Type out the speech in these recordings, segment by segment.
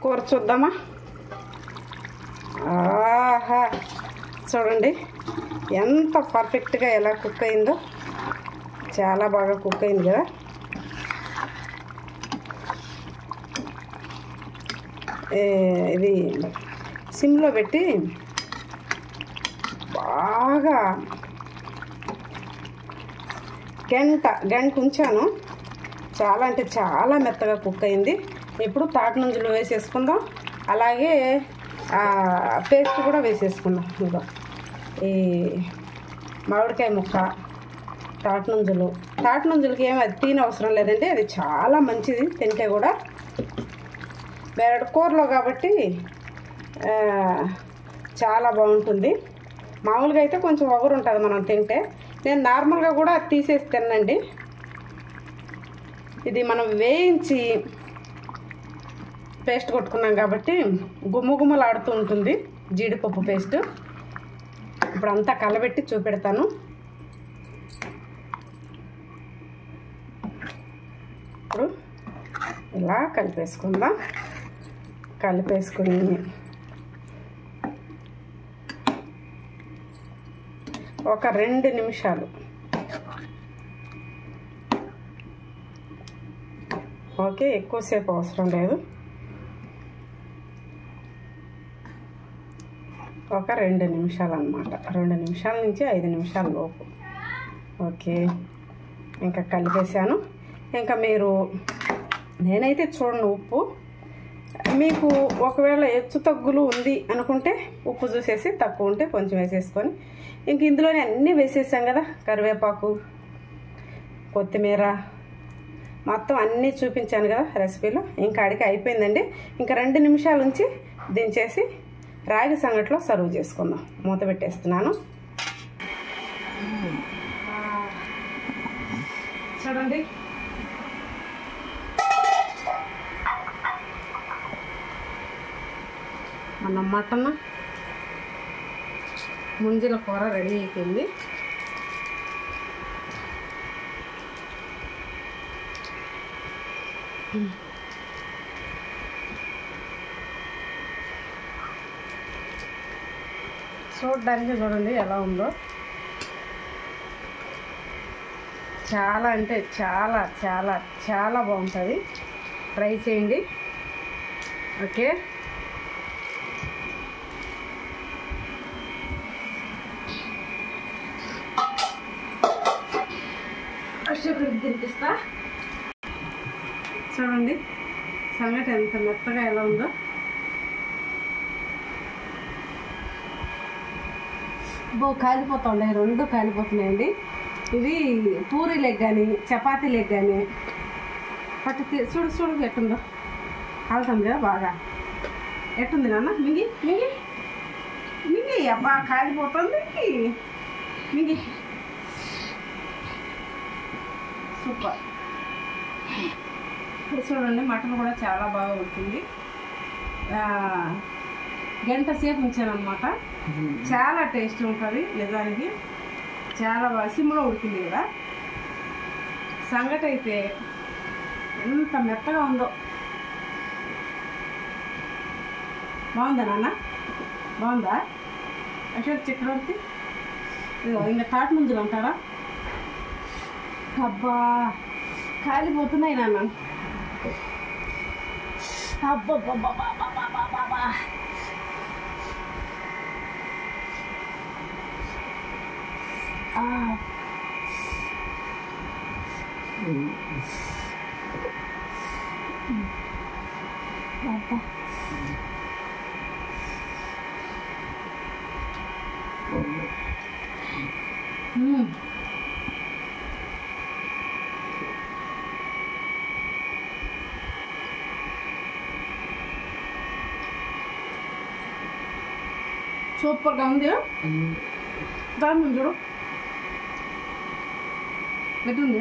కూర చూద్దామా? ఆహా, చూడండి ఎంత పర్ఫెక్ట్గా ఎలా కుక్ అయిందో. చాలా బాగా కుక్ అయింది కదా. ఇది సిమ్లో పెట్టి బాగా గంట ఉంచాను. చాలా అంటే చాలా మెత్తగా కుక్ అయింది. ఇప్పుడు తాటి నుంజులు వేసేసుకుందాం. అలాగే పేస్ట్ కూడా వేసేసుకుందాం. ఇంకా ఈ మామిడికాయ ముక్క, తాటి నుంజులకి ఏమి అది తిన అవసరం లేదండి. అది చాలా మంచిది తింటే కూడా. బెరడు కూరలో కాబట్టి చాలా బాగుంటుంది. మామూలుగా అయితే కొంచెం ఒగరు ఉంటుంది మనం తింటే. నేను నార్మల్గా కూడా తీసేసి తినండి. ఇది మనం వేయించి పేస్ట్ కొట్టుకున్నాం కాబట్టి గుమ్మగుమ్మలాడుతూ ఉంటుంది జీడిపప్పు పేస్ట్. ఇప్పుడు అంతా కలబెట్టి చూపెడతాను. ఇప్పుడు ఇలా కలిపేసుకుందాం. కలిపేసుకుని ఒక 2 నిమిషాలు, ఓకే, ఎక్కువసేపు అవసరం లేదు. ఒక 2 నిమిషాలు అన్నమాట. 2 నిమిషాల నుంచి 5 నిమిషాల లోపు. ఓకే, ఇంకా కలిపేసాను. ఇంకా మీరు, నేనైతే చూడండి ఉప్పు, మీకు ఒకవేళ హెచ్చు తగ్గులు ఉంది అనుకుంటే ఉప్పు చూసేసి తక్కువ ఉంటే కొంచెం వేసేసుకొని, ఇంక ఇందులోనే అన్నీ వేసేసాం కదా. కరివేపాకు, కొత్తిమీర, మొత్తం అన్నీ చూపించాను కదా రెసిపీలో. ఇంకా అడిగి అయిపోయిందండి. ఇంకా 2 నిమిషాల నుంచి దించేసి రాగి సంగట్లో సర్వ్ చేసుకుందాం. మూత పెట్టేస్తున్నాను. చూడండి, మన మటన్ ముంజల కూర రెడీ అయిపోయింది. చూడడానికి చూడండి ఎలా ఉందో. చాలా అంటే చాలా చాలా చాలా బాగుంటుంది. ట్రై చేయండి. ఓకే, తినిపిస్తా. చూడండి సంగటి ఎంత మెత్తగా ఎలా ఉందో. కాలిపోతుండే, 2 కాలిపోతున్నాయండి. ఇవి పూరీ లెగ్ కానీ చపాతీ లెగ్ కానీ పట్టి చూడు ఎట్టుందో. కాలుతుంది కదా బాగా. ఎట్టుంది నాన్న? మింగి మింగి మింగి, అబ్బా కాలిపోతుంది. మింగి, సూపర్. ఇప్పుడు చూడండి మటన్ కూడా చాలా బాగా ఉంటుంది. గంట సేపు ఉంచానమాట. చాలా టేస్ట్ ఉంటుంది నిజానికి. చాలా బాగా సిమ్లో ఉడికింది కదా. సంగటి అయితే ఎంత మెత్తగా ఉందో. బాగుందా నాన్న? బాగుందా? అశోక్ చక్రవర్తి ఇంకా తాటి ముంజలు అంటారా? అబ్బా కాలిపోతున్నాయి నాన్న. అబ్బబ్బబ్బబ్బబ్బబ్బబ్బబ్బా. సూపర్గా ఉంది. దాని చూడు ఎట్లుంది.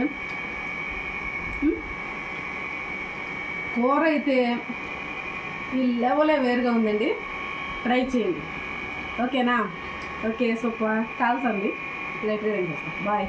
కూర అయితే ఈ లెవెలే వేరుగా ఉందండి. ట్రై చేయండి. ఓకేనా? Okay, super. కాలుతుంది. లేట్గా తింటాం. బాయ్.